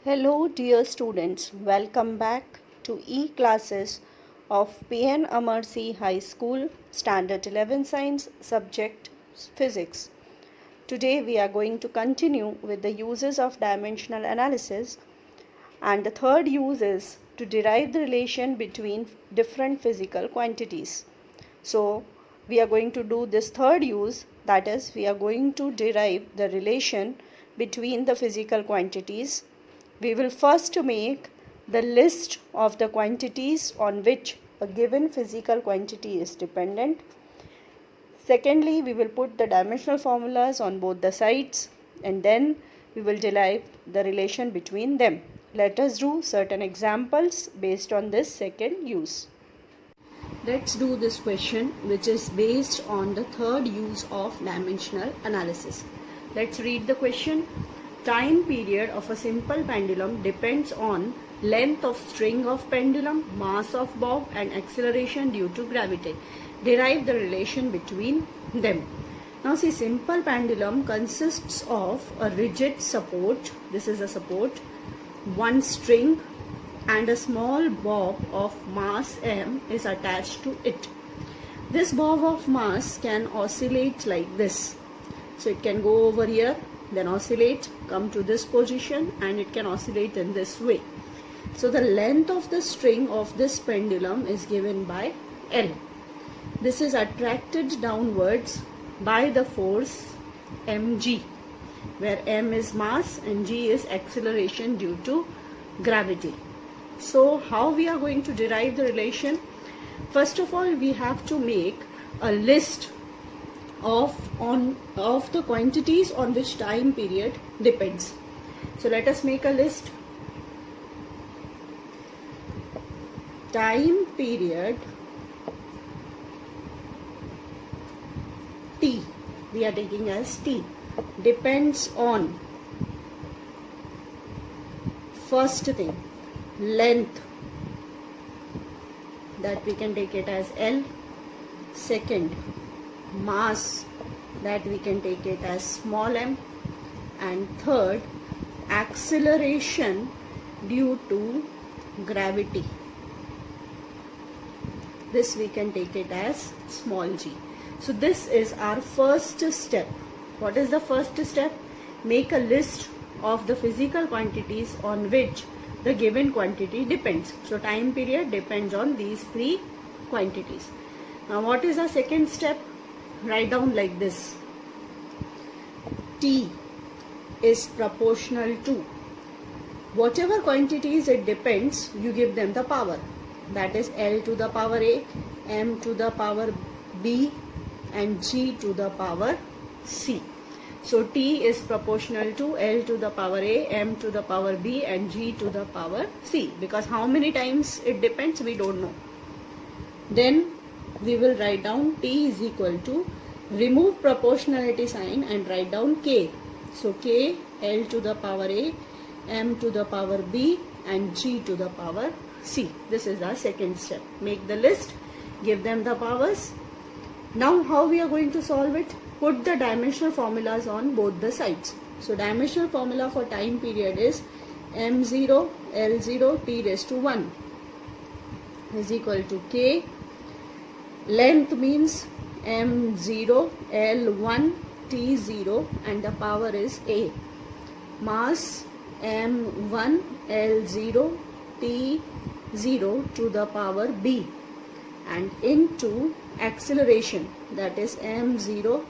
Hello dear students, welcome back to e-classes of PN Amarsi High School Standard 11 Science subject Physics. Today we are going to continue with the uses of dimensional analysis, and the third use is to derive the relation between different physical quantities. So we are going to do this third use, that is we are going to derive the relation between the physical quantities. We will first make the list of the quantities on which a given physical quantity is dependent. Secondly, we will put the dimensional formulas on both the sides, and then we will derive the relation between them. Let us do certain examples based on this second use. Let's do this question, which is based on the third use of dimensional analysis. Let's read the question. Time period of a simple pendulum depends on length of string of pendulum, mass of bob, and acceleration due to gravity. Derive the relation between them. Now see, simple pendulum consists of a rigid support, this is a support, one string, and a small bob of mass m is attached to it. This bob of mass can oscillate like this. So it can go over here, then oscillate, come to this position, and it can oscillate in this way. So the length of the string of this pendulum is given by L. This is attracted downwards by the force mg, where m is mass and g is acceleration due to gravity. So how we are going to derive the relation? First of all, we have to make a list of the quantities on which time period depends. So let us make a list. Time period T, we are taking as T, depends on, first thing, length, that we can take it as L. Second, mass, that we can take it as small m. And third, acceleration due to gravity, this we can take it as small g. So this is our first step. What is the first step? Make a list of the physical quantities on which the given quantity depends. So time period depends on these three quantities. Now what is the second step? Write down like this. T is proportional to whatever quantities it depends, you give them the power. That is L to the power A, M to the power B, and G to the power C. So T is proportional to L to the power A, M to the power B, and G to the power C. Because how many times it depends, we don't know. Then we will write down T is equal to, remove proportionality sign and write down K. So K, L to the power A, M to the power B, and G to the power C. This is our second step. Make the list, give them the powers. Now how we are going to solve it? Put the dimensional formulas on both the sides. So dimensional formula for time period is m0 L0 t raised to 1 is equal to K. Length means m0 L1 t0 and the power is A. Mass m1 L0 t0 to the power B, and into acceleration, that is m0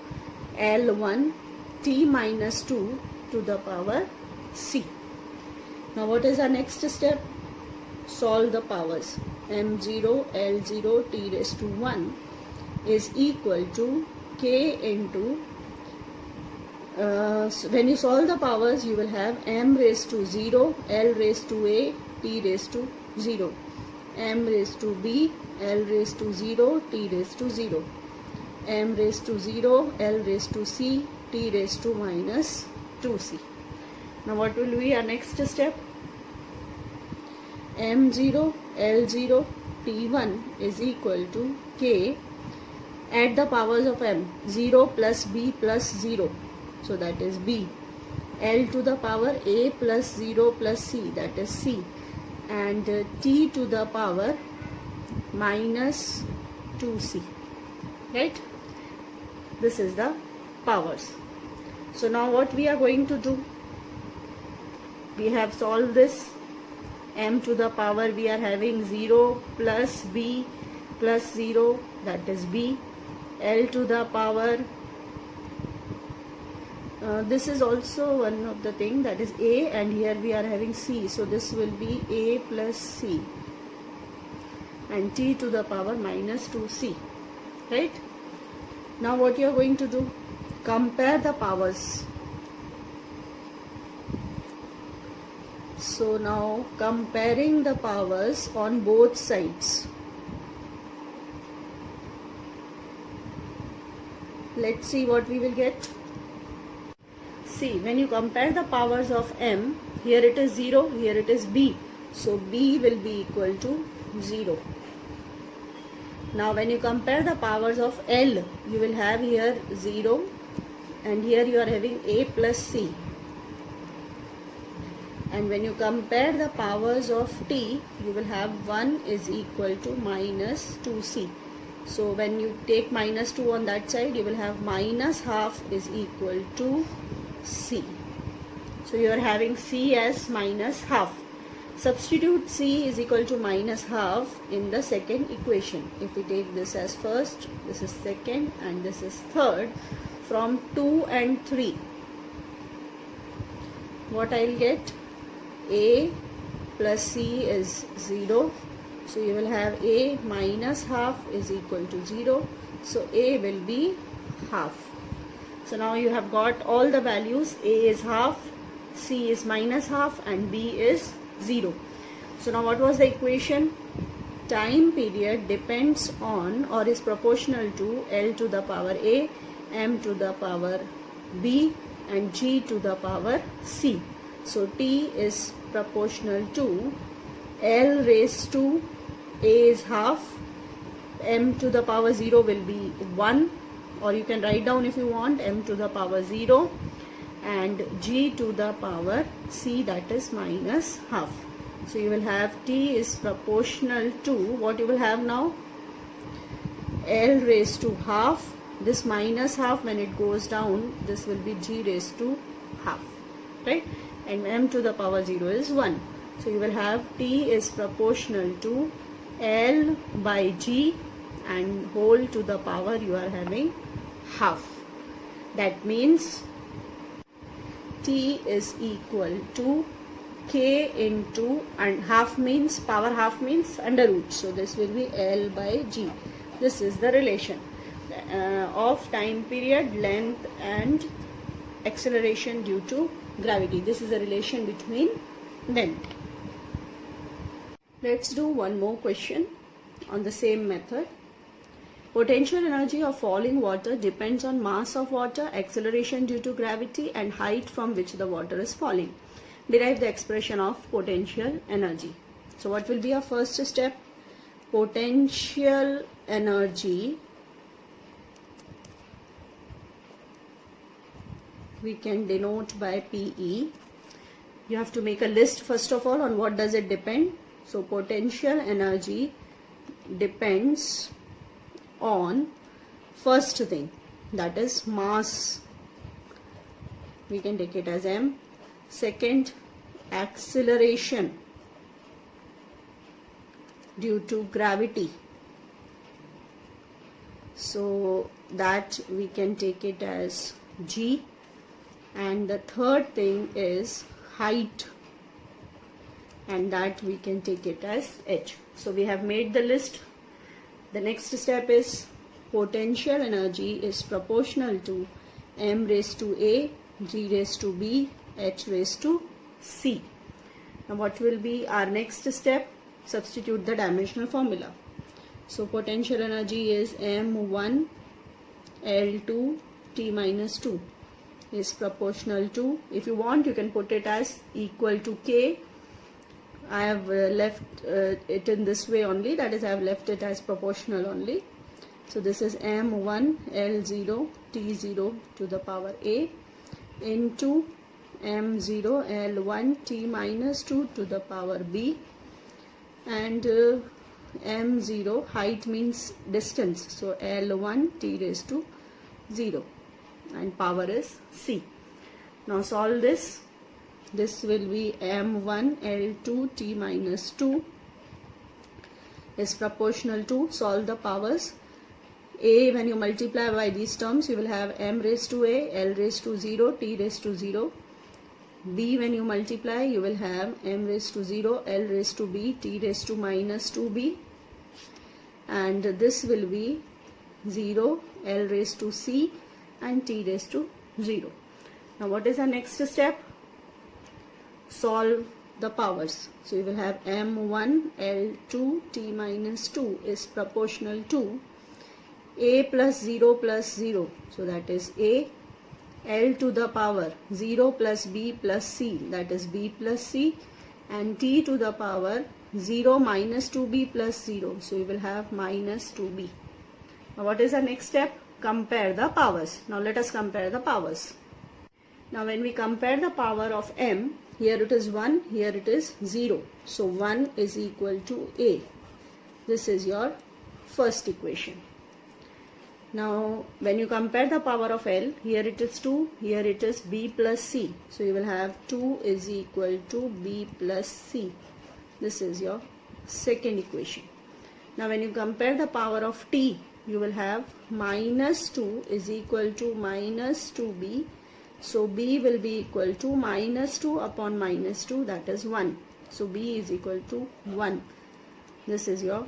L1 t minus 2 to the power C. Now what is our next step? Solve the powers. m0 L0 t raised to 1 is equal to K into, when you solve the powers, you will have m raised to 0, L raised to A, t raised to 0, m raised to B, L raised to 0, t raised to 0, m raised to 0, L raised to C, t raised to minus 2C. Now what will be our next step? m0 L0 t1 is equal to K, add the powers of m, 0 plus B plus 0, so that is B, L to the power A plus 0 plus C, that is C, and T to the power minus 2C, right? This is the powers. So now what we are going to do, we have solved this. M to the power, we are having 0 plus B plus 0, that is B. L to the power, this is also one of the thing, that is A, and here we are having C, so this will be A plus C, and T to the power minus 2C, right? Now what you are going to do, compare the powers. So now comparing the powers on both sides. Let's see what we will get. See, when you compare the powers of M, here it is 0, here it is B. So B will be equal to 0. Now when you compare the powers of L, you will have here 0, and here you are having A plus C. And when you compare the powers of T, you will have 1 is equal to minus 2C. So when you take minus 2 on that side, you will have minus half is equal to C. So you are having C as minus half. Substitute C is equal to minus half in the second equation. If we take this as first, this is second, and this is third, from 2 and 3, what I will get? A plus C is 0. So you will have A minus half is equal to 0. So A will be half. So now you have got all the values. A is half, C is minus half, and B is 0. So now what was the equation? Time period depends on or is proportional to L to the power A, M to the power B, and G to the power C. So T is proportional to L raised to A is half, M to the power 0 will be 1, or you can write down if you want M to the power 0, and G to the power C, that is minus half. So you will have T is proportional to, what you will have now? L raised to half. This minus half, when it goes down, this will be G raised to half, right? And M to the power 0 is 1. So you will have T is proportional to L by G, and whole to the power you are having half. That means T is equal to K into, and half means, power half means under root. So this will be L by G. This is the relation of time period, length, and acceleration due to gravity. This is a relation between them. Let's do one more question on the same method. Potential energy of falling water depends on mass of water, acceleration due to gravity, and height from which the water is falling. Derive the expression of potential energy. So what will be our first step? Potential energy, we can denote by PE. You have to make a list first of all on what does it depend. So potential energy depends on first thing, that is mass. We can take it as M. Second, acceleration due to gravity. So that we can take it as G. And the third thing is height, and that we can take it as H. So we have made the list. The next step is potential energy is proportional to M raised to A, G raised to B, H raised to C. Now what will be our next step? Substitute the dimensional formula. So potential energy is M1 L2 T minus 2 is proportional to, if you want you can put it as equal to K. I have left it in this way only, that is I have left it as proportional only. So this is M1 L0 T0 to the power A into m0 L1 t minus 2 to the power b, and m0 height means distance, so L1 t raised to 0, and power is c. Now solve this. This will be m1 L2 t minus 2 is proportional to, solve the powers. A, when you multiply by these terms, you will have m raised to a, L raised to 0, t raised to 0. B, when you multiply, you will have m raised to 0, L raised to b, t raised to minus 2b. And this will be 0, L raised to c, and t raised to 0. Now what is the next step? Solve the powers. So you will have m1 L2 t minus 2 is proportional to a plus 0 plus 0, so that is a, L to the power 0 plus b plus c, that is b plus c, and t to the power 0 minus 2b plus 0, so you will have minus 2b. Now what is the next step? Compare the powers. Now let us compare the powers. Now when we compare the power of m, here it is 1, here it is 0. So 1 is equal to a. This is your first equation. Now when you compare the power of L, here it is 2, here it is b plus c. So you will have 2 is equal to b plus c. This is your second equation. Now when you compare the power of t, you will have minus 2 is equal to minus 2b. So b will be equal to minus 2 upon minus 2, that is 1. So b is equal to 1. This is your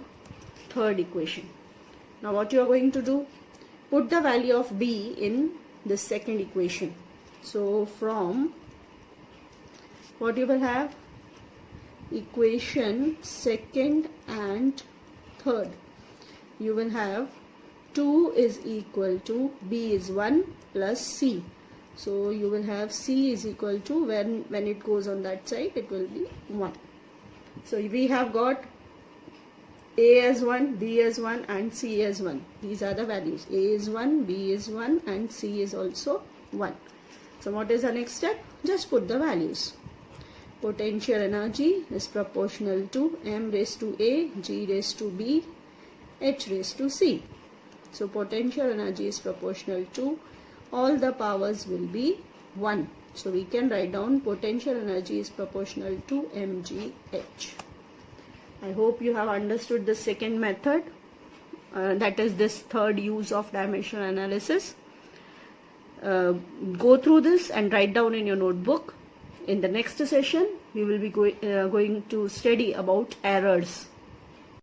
third equation. Now what you are going to do? Put the value of b in the second equation. So from what you will have? Equation second and third. You will have 2 is equal to b is 1 plus c. So you will have c is equal to, when it goes on that side, it will be 1. So we have got a as 1, b as 1, and c as 1. These are the values. A is 1, b is 1, and c is also 1. So what is the next step? Just put the values. Potential energy is proportional to m raised to a, g raised to b, h raised to c. So potential energy is proportional to, all the powers will be 1. So we can write down potential energy is proportional to mgh. I hope you have understood the second method, that is this third use of dimensional analysis. Go through this and write down in your notebook. In the next session, we will be going to study about errors.